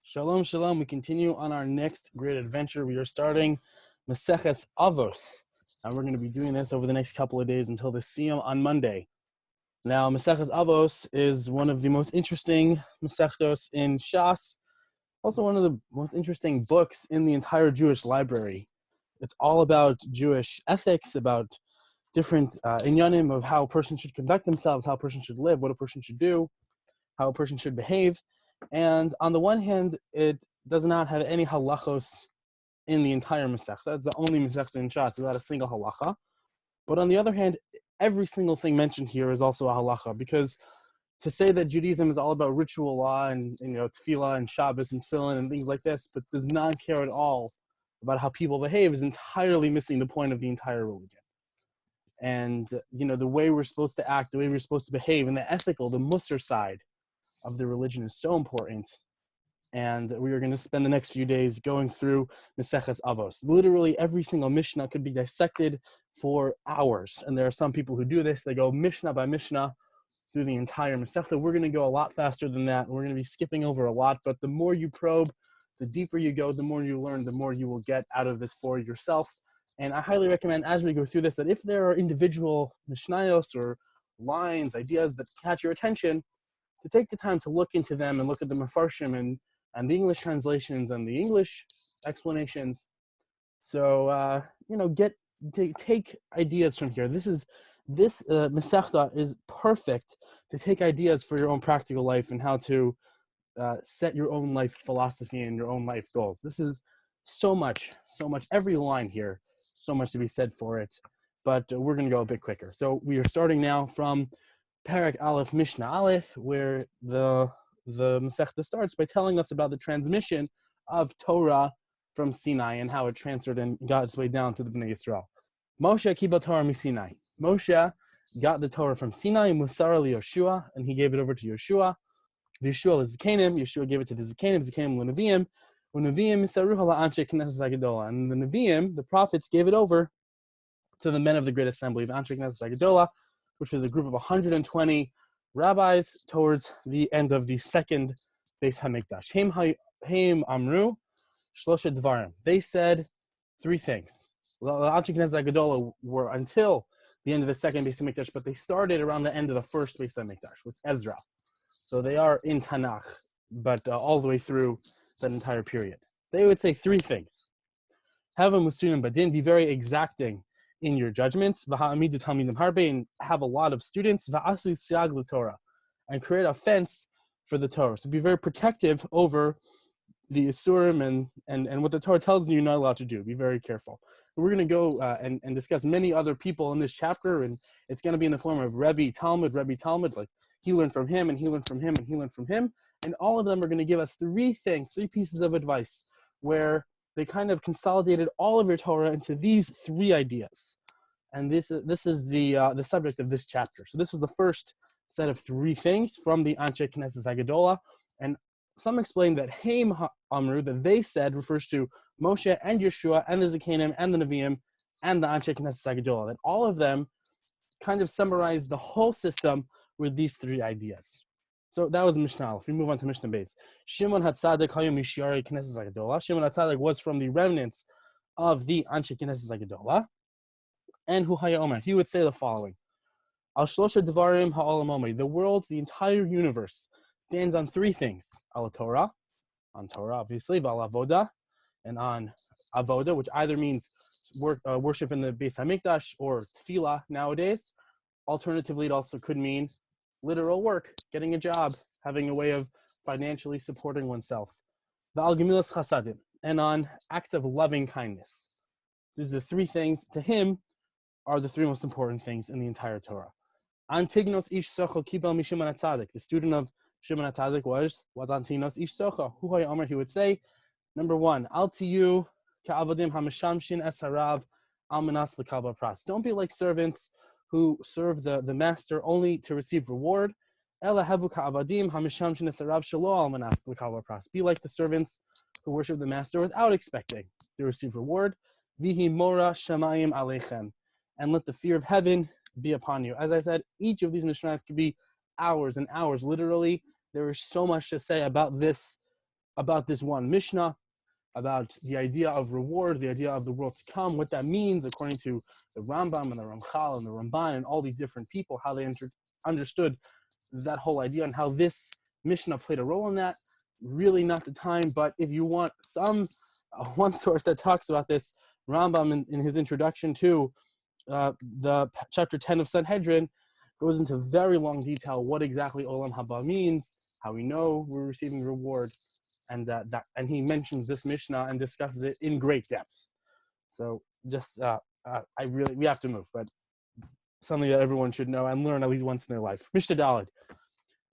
Shalom, shalom. We continue on our next great adventure. We are starting Maseches Avos, and we're going to be doing this over the next couple of days until the Siyum on Monday. Now, Maseches Avos is one of the most interesting Masechtos in Shas, also one of the most interesting books in the entire Jewish library. It's all about Jewish ethics, about different inyanim of how a person should conduct themselves, how a person should live, what a person should do, how a person should behave. And on the one hand, it does not have any halachos in the entire Masechta. It's the only Masechta in Shas without a single halacha. But on the other hand, every single thing mentioned here is also a halacha, because to say that Judaism is all about ritual law and tefillah and Shabbos and tefillin and things like this, but does not care at all about how people behave, is entirely missing the point of the entire religion. And the way we're supposed to act, the way we're supposed to behave, and the ethical, the Musar side of the religion is so important. And we are going to spend the next few days going through Maseches Avos. Literally every single Mishnah could be dissected for hours. And there are some people who do this. They go Mishnah by Mishnah through the entire Masechta. We're going to go a lot faster than that. We're going to be skipping over a lot. But the more you probe, the deeper you go, the more you learn, the more you will get out of this for yourself. And I highly recommend, as we go through this, that if there are individual Mishnayos or lines, ideas that catch your attention, to take the time to look into them and look at the Mefarshim and the English translations and the English explanations. So, take ideas from here. This Masechta is perfect to take ideas for your own practical life and how to set your own life philosophy and your own life goals. This is so much, every line here, so much to be said for it. But we're going to go a bit quicker. So we are starting now from Parak Aleph, Mishnah Aleph, where the Masechta starts by telling us about the transmission of Torah from Sinai and how it transferred and got its way down to the Bnei Yisrael. Moshe kibel Torah miSinai. Moshe got the Torah from Sinai, Musara liYoshua, and he gave it over to Yoshua. Yeshua l'Zikanim, Yeshua gave it to the Zikanim, Zikanim l'Neviim, u'Neviim misaruha la'anshe Knesset HaGedolah. And the Neviim, the prophets, gave it over to the men of the Great Assembly, the Anshe Knesset HaGedolah, which was a group of 120 rabbis towards the end of the second Beis HaMikdash. Heim Amru Shlosha Dvarim. They said three things. The Anshe Knesset HaGedolah were until the end of the second Beis HaMikdash, but they started around the end of the first Beis HaMikdash with Ezra. So they are in Tanakh, but all the way through that entire period. They would say three things. Have a musunim badin, be very exacting in your judgments, and have a lot of students, and create a fence for the Torah. So be very protective over the Isurim and what the Torah tells you you're not allowed to do. Be very careful. We're going to go and discuss many other people in this chapter, and it's going to be in the form of Rebbe Talmud, like he learned from him, and he learned from him, and he learned from him, and all of them are going to give us three pieces of advice, where they kind of consolidated all of your Torah into these three ideas. And this is the subject of this chapter. So this was the first set of three things from the Anshe Knesset HaGedolah. And some explain that Heim Amru, that they said, refers to Moshe and Yeshua and the Zikanim and the Nevi'im and the Anshe Knesset HaGedolah. That all of them kind of summarized the whole system with these three ideas. So that was Mishnah Aleph. We move on to Mishnah Beis. Shimon HaTzadik Hayom Mishiarei Knesset HaGedolah. Shimon HaTzadik was from the remnants of the Anshe Knesset HaGedolah. And Hu Haya Omer, he would say the following: Al Shlosha Devarim Ha'olam Omer. The world, the entire universe, stands on three things: Al Torah, on Torah, obviously, Val Avoda, and on Avoda, which either means worship in the Beis HaMikdash or Tefillah nowadays. Alternatively, it also could mean literal work, getting a job, having a way of financially supporting oneself. Val Gemilas Chasadim, and on acts of loving kindness. These are the three things, to him, are the three most important things in the entire Torah. Antignos ish socho kibel mishimon HaTzadik. The student of Shimon HaTzadik was Antignos ish socho. Hu Haya Omer, he would say, number one, al tiyu ka'avadim hamishamshin es harav al menas l'kabel pras. Don't be like servants who serve the master only to receive reward. Ela havu ka'avadim hamishamshin es harav shelo al menas l'kabel pras. Be like the servants who worship the master without expecting to receive reward. Vihi mora shamayim aleichem. And let the fear of heaven be upon you. As I said, each of these Mishnahs could be hours and hours. Literally, there is so much to say about this about this one Mishnah, about the idea of reward, the idea of the world to come, what that means according to the Rambam and the Ramchal and the Ramban and all these different people, how they understood that whole idea and how this Mishnah played a role in that. Really not the time, but if you want one source that talks about this, Rambam in his introduction to the chapter 10 of Sanhedrin goes into very long detail what exactly Olam Haba means, how we know we're receiving reward, and and he mentions this Mishnah and discusses it in great depth. So just we have to move, but something that everyone should know and learn at least once in their life. Mishnah Daled.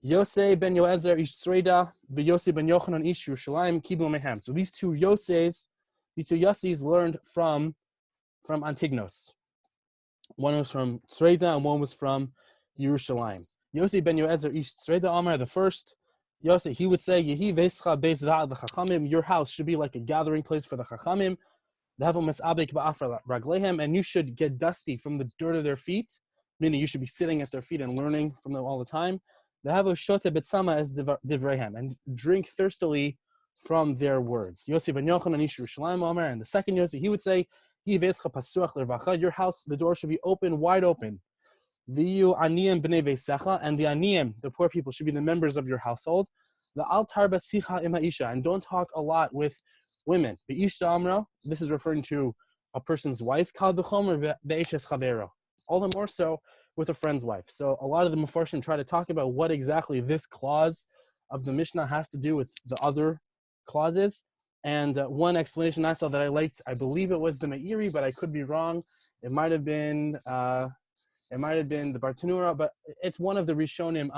Yosei ben Yoezer ish Tzreida v'Yosei ben Yochanan ish Yerushalayim kiblu mehem. So these two Yoseis learned from Antignos. One was from Tzreida and one was from Yerushalayim. Yosei ben Yoezer ish Tzreida Amar, the first Yosei, he would say, Yehi vescha beis v'ad l'chachamim, your house should be like a gathering place for the chachamim, and you should get dusty from the dirt of their feet, meaning you should be sitting at their feet and learning from them all the time. And drink thirstily from their words. Yossi ben Yochanan ish Yerushalayim Omer, and the second Yossi, he would say, your house, the door should be open, wide open. And the aniyim, the poor people, should be the members of your household. And don't talk a lot with women. This is referring to a person's wife. All the more so with a friend's wife. So a lot of the Mefarshim try to talk about what exactly this clause of the Mishnah has to do with the other clauses. And one explanation I saw that I liked, I believe it was the Meiri, but I could be wrong. It might have been the Bartanura, but it's one of the Rishonim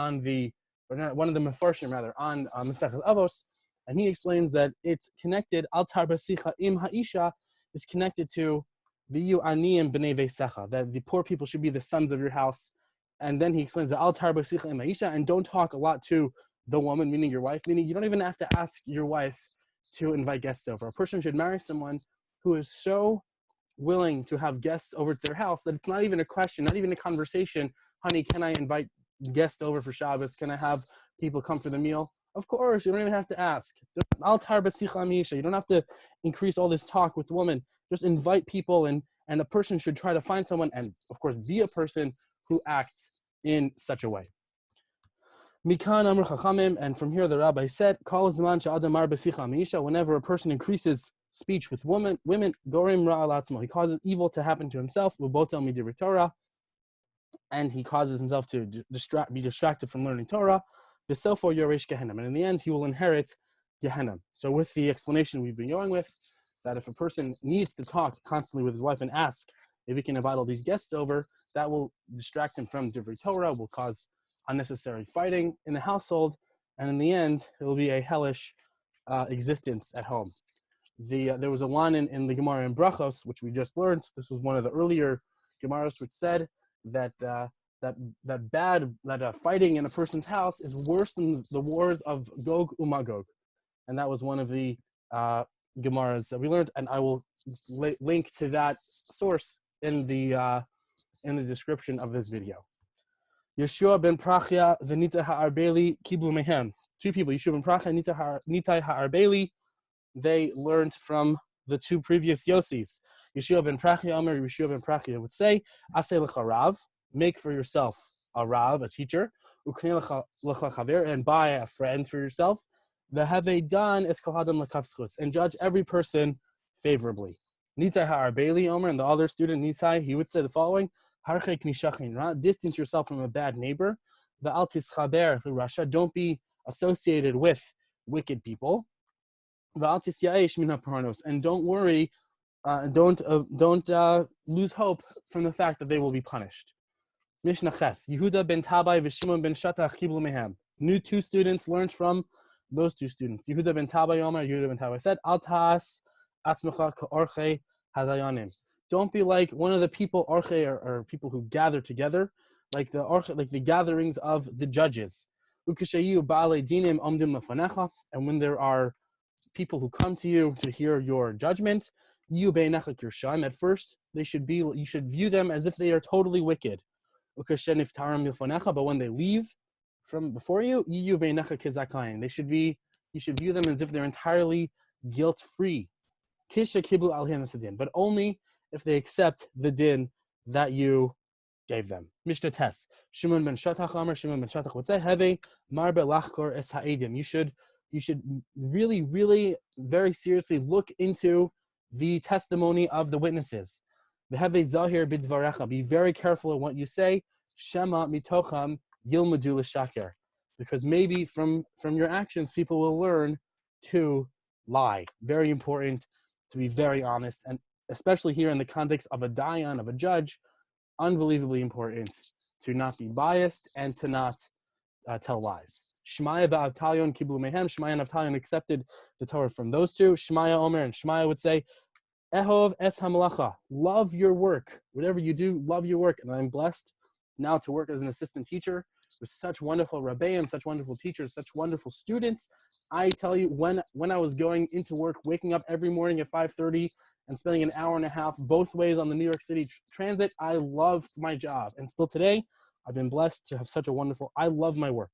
one of the Mefarshim rather, on Masechus Avos, and he explains that it's connected, Al Tarbasicha im Ha'isha is connected to V'yu aniyim b'nei veisecha, that the poor people should be the sons of your house. And then he explains that Al Tarbasicha im Ha'isha, and don't talk a lot to the woman, meaning your wife, meaning you don't even have to ask your wife to invite guests over. A person should marry someone who is so willing to have guests over to their house that it's not even a question, not even a conversation. Honey, can I invite guests over for Shabbos? Can I have people come for the meal? Of course, you don't even have to ask. You don't have to increase all this talk with the woman. Just invite people, and a person should try to find someone, and of course be a person who acts in such a way. Mikan Amr Chachamim, and from here the rabbi said, whenever a person increases speech with women, gorim ra'alatzmo, he causes evil to happen to himself, and he causes himself to be distracted from learning Torah. And in the end, he will inherit Gehenna. So with the explanation we've been going with, that if a person needs to talk constantly with his wife and ask if he can invite all these guests over, that will distract him from Divrei Torah, will cause unnecessary fighting in the household, and in the end, it will be a hellish existence at home. There was a line in the Gemara in Brachos, which we just learned. This was one of the earlier Gemaras, which said that fighting in a person's house is worse than the wars of Gog uMagog, and that was one of the Gemaras that we learned, and I will link to that source in the description of this video. Yeshua ben Prachia v'Nita ha'arbeli kiblu mehem. Two people, Yeshua ben Prachia and Nita ha'arbeli, they learned from the two previous Yosis. Yeshua ben Prachia, Amar Yeshua ben Prachia would say, Aseh lecha rav, make for yourself a rav, a teacher, uknei lecha chaver, and buy a friend for yourself. V'havei dan es kol hadam lekafschus, and judge every person favorably. Nitai ha'arbeli, Omer, and the other student, Nitai, he would say the following, Harchek nishachin ra, distance yourself from a bad neighbor. V'al tischaber l'rasha, don't be associated with wicked people. V'al tisyaesh min ha'parnos, and don't worry, don't lose hope from the fact that they will be punished. Mishnah Ches, Yehuda ben Tabai v'Shimon ben Shatach kiblu mehem. New two students learned from those two students. Yehuda ben Tabai Omer, Yehuda ben Tabai said, Al ta'as atzmecha ka'orchei hazayanim. Don't be like one of the people, orchei, or people who gather together, like the gatherings of the judges. Ukeshayu ba'alei dinim omdim lefanecha, and when there are people who come to you to hear your judgment, you beinach kirshaim. At first, you should view them as if they are totally wicked. Ukesheniftaram lefanecha, but when they leave from before you, you beinach kizakayin. You You should view them as if they're entirely guilt-free. Kisha kiblu al din, but only if they accept the din that you gave them. Mishnah test. Shimon ben Shatach Amar. Shimon ben Shatach would say, "Heve marbe lachkor es ha'edim." You should really, really, very seriously look into the testimony of the witnesses. V'heve zahir b'dvarecha. Be very careful in what you say. Shema mitocham yilmadu l'shaker, because maybe from your actions, people will learn to lie. Very important to be very honest, and especially here in the context of a dayan, of a judge, unbelievably important to not be biased and to not tell lies. Shmaya v'Avtalion kiblu mehem. Shmaya and Avtalion accepted the Torah from those two. Shmaya Omer, and Shmaya would say, Ehov es hamalacha. Love your work. Whatever you do, love your work. And I'm blessed now to work as an assistant teacher with such wonderful rabbeim, such wonderful teachers, such wonderful students. I tell you, when I was going into work, waking up every morning at 5:30 and spending an hour and a half both ways on the New York City transit, I loved my job. And still today, I've been blessed to have such a wonderful, I love my work.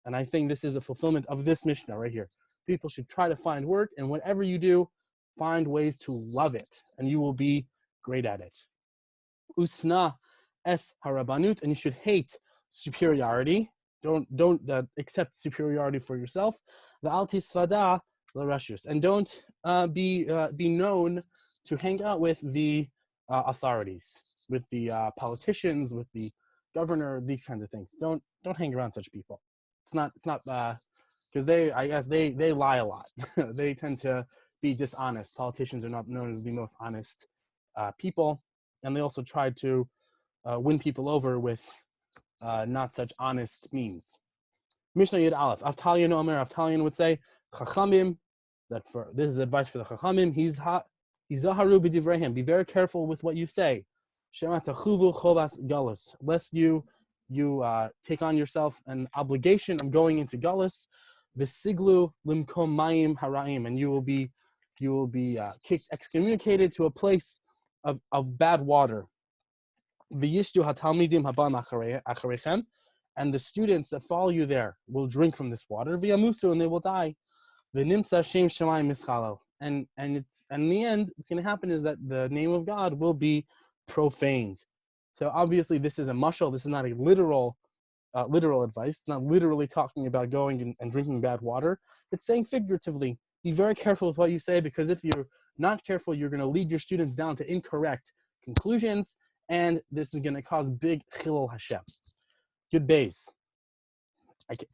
And I think this is a fulfillment of this Mishnah right here. People should try to find work, and whatever you do, find ways to love it, and you will be great at it. Usna es harabanut, and you should hate superiority. Don't accept superiority for yourself. The altis vada l'rashus, and don't be known to hang out with the authorities, with the politicians, with the governor, these kinds of things. Don't hang around such people. It's not because they lie a lot. They tend to be dishonest. Politicians are not known as the most honest people, and they also try to win people over with not such honest means. Mishnah Yud Aleph. Avtalion Omer. Avtalion would say, Chachamim. This is advice for the Chachamim. Hizaharu b'divrehim. Be very careful with what you say. Shema tachuvu chovas galus. Lest you take on yourself an obligation of going into galus. V'siglu limkom mayim haraim, and you will be excommunicated to a place of bad water. V'yishtu hatalmidim habam acharechem, and the students that follow you there will drink from this water. V'yamusu, and they will die. V'nimtza shem shamayim mischalel, and in the end, what's going to happen is that the name of God will be profaned. So obviously, this is a mashal. This is not a literal advice. It's not literally talking about going and drinking bad water. It's saying figuratively. Be very careful with what you say, because if you're not careful, you're going to lead your students down to incorrect conclusions, and this is going to cause big chilul Hashem. Good bays.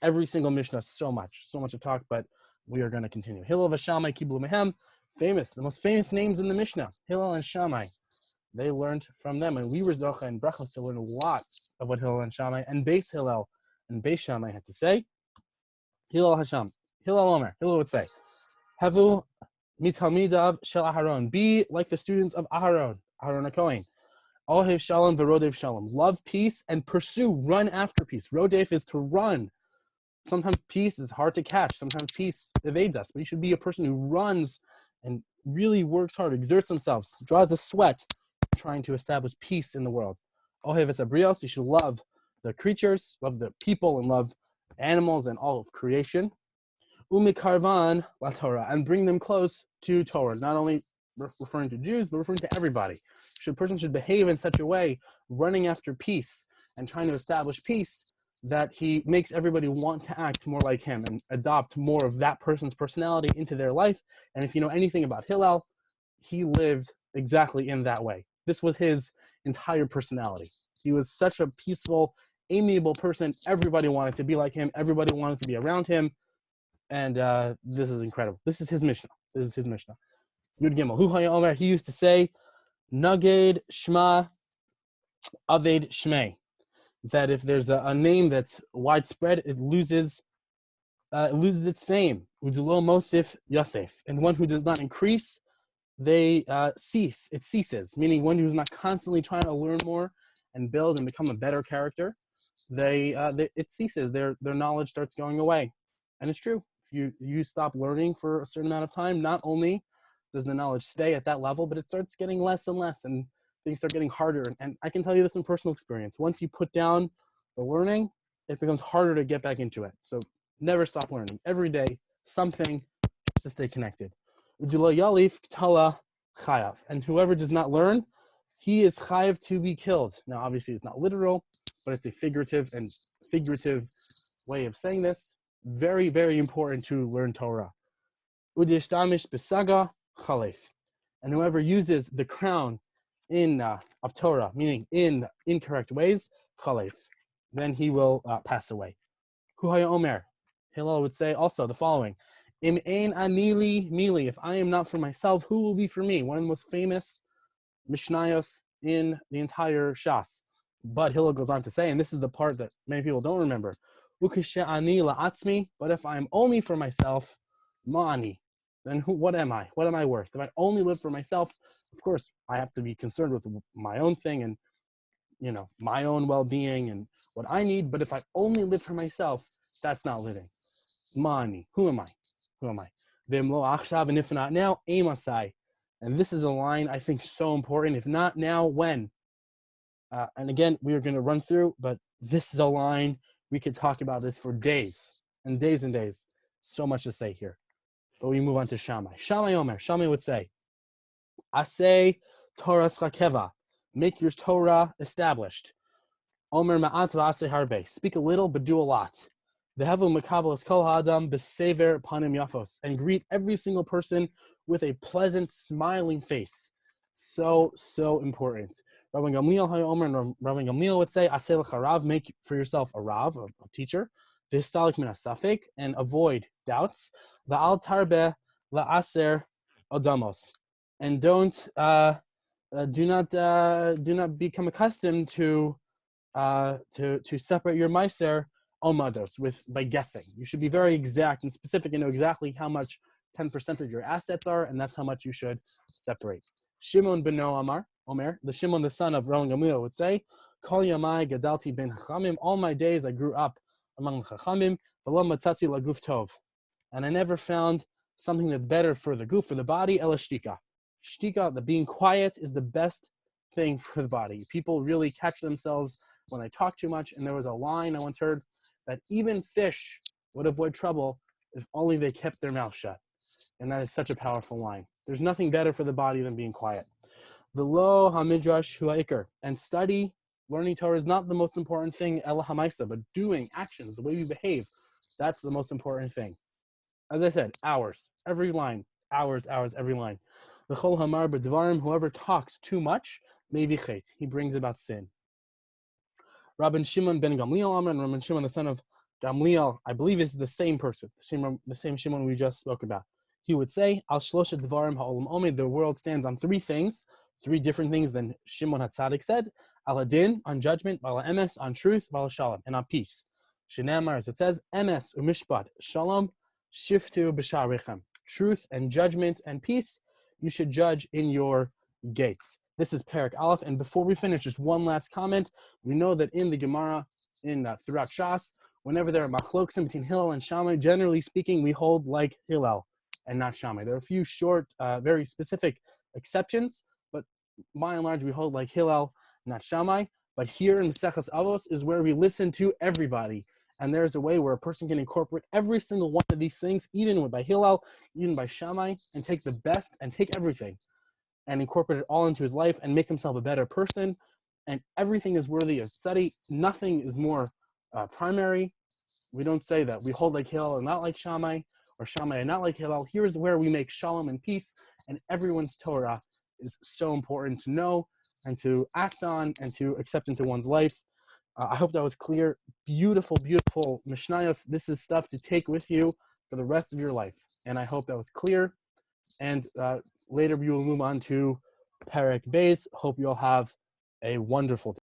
Every single Mishnah, so much to talk, but we are going to continue. Hillel v'Shamai kiblu mehem, the most famous names in the Mishnah. Hillel and Shammai. They learned from them, and we were Zocha and Brachos to learn a lot of what Hillel and Shammai and Beis Hillel and Beis Shammai had to say. Hillel Omer. Hillel would say, Havu mitamidav shel Aharon. Be like the students of Aharon HaKohen. Ohev shalom v'rodev shalom. Love peace and run after peace. Rodef is to run. Sometimes peace is hard to catch. Sometimes peace evades us. But you should be a person who runs and really works hard, exerts themselves, draws a sweat, trying to establish peace in the world. Ohev es habrios. You should love the creatures, love the people, and love animals and all of creation. Umikarvan la Torah, and bring them close to Torah. Not only referring to Jews, but referring to everybody. A person should behave in such a way, running after peace and trying to establish peace, that he makes everybody want to act more like him and adopt more of that person's personality into their life. And if you know anything about Hillel, he lived exactly in that way. This was his entire personality. He was such a peaceful, amiable person. Everybody wanted to be like him. Everybody wanted to be around him. And this is incredible. This is his Mishnah. Yud Gimel. Hu Haya Omer. He used to say, Naged Shma Aved Shmei. That if there's a name that's widespread, it loses its fame. Udulo Mosif Yosef. And one who does not increase, they cease. It ceases. Meaning one who's not constantly trying to learn more and build and become a better character, it ceases. Their knowledge starts going away. And it's true. If you stop learning for a certain amount of time, not only does the knowledge stay at that level, but it starts getting less and less, and things start getting harder. And I can tell you this in personal experience. Once you put down the learning, it becomes harder to get back into it. So never stop learning. Every day, something to stay connected. And whoever does not learn, he is chayav to be killed. Now, obviously, it's not literal, but it's a figurative way of saying this. Very, very important to learn Torah. Udishtamish besaga chalef. And whoever uses the crown of Torah, meaning in incorrect ways, chalef, then he will pass away. Huhaya Omer. Hillel would say also the following: Im ein anili mili. If I am not for myself, who will be for me? One of the most famous Mishnayos in the entire Shas. But Hillel goes on to say, and this is the part that many people don't remember, Ukeshe ani la'atzmi. But if I'm only for myself, ma'ani, then what am I? What am I worth? If I only live for myself, of course, I have to be concerned with my own thing and my own well-being and what I need. But if I only live for myself, that's not living. Mani, who am I? Who am I? V'imlo achshav, and if not now, emasai. And this is a line I think so important. If not now, when? And again, we are going to run through, but this is a line we could talk about this for days and days and days. So much to say here. But we move on to Shammai. Shammai Omer. Shammai would say, Asay Torah schakeva. Make your Torah established. Omer ma'at v'aseh harbe. Speak a little, but do a lot. V'hevu mekabel kol ha'adam b'sever panim yafos. And greet every single person with a pleasant, smiling face. So, so important. Rabbi Gamliel Omer and Rabbi Gamliel would say, Aseh l'charav, make for yourself a rav, a teacher. V'histalik min asafek, and avoid doubts. V'al tarbe la'aser odamos. And do not become accustomed to separate your meiser omados by guessing. You should be very exact and specific and know exactly how much 10% of your assets are, and that's how much you should separate. Shimon ben Omer, the Shimon, the son of Rabbi Gamliel, would say, Kol yamai gadalti ben chachamim. All my days I grew up among the chachamim. V'lo matzatzi laguf tov. And I never found something that's better for the goof, for the body, ela shtika. Shtika, the being quiet, is the best thing for the body. People really catch themselves when they talk too much. And there was a line I once heard that even fish would avoid trouble if only they kept their mouth shut. And that is such a powerful line. There's nothing better for the body than being quiet. V'lo hamidrash hu'aiker. And study, learning Torah is not the most important thing, ela hamaisa, but doing, actions, the way we behave, that's the most important thing. As I said, hours, every line, hours, every line. V'chol hamar b'dvarim, whoever talks too much, maybe chet, he brings about sin. Rabban Shimon ben Gamliel and Rabban Shimon, the son of Gamliel, I believe is the same person, the same Shimon we just spoke about. He would say, Al shloshet dvarim ha'olam omed, the world stands on three things, three different things than Shimon HaTzadik said. Al adin, on judgment, Val emes, on truth, Val shalom, and on peace. Shenamar, as it says, emes umishpat, shalom, shiftu b'sha'arechem. Truth and judgment and peace, you should judge in your gates. This is Perek Aleph, and before we finish, just one last comment. We know that in the Gemara, throughout Shas, whenever there are machloksim between Hillel and Shammai, generally speaking, we hold like Hillel and not Shammai. There are a few short, very specific exceptions, but by and large, we hold like Hillel, not Shammai. But here in Maseches Avos is where we listen to everybody. And there's a way where a person can incorporate every single one of these things, even by Hillel, even by Shammai, and take the best and take everything and incorporate it all into his life and make himself a better person. And everything is worthy of study. Nothing is more primary. We don't say that we hold like Hillel and not like Shammai, or Shammai and not like Hillel. Here's where we make shalom and peace, and everyone's Torah is so important to know and to act on and to accept into one's life. I hope that was clear. Beautiful, beautiful Mishnayos. This is stuff to take with you for the rest of your life. And I hope that was clear. And later we will move on to Perek Beis. Hope you all have a wonderful day.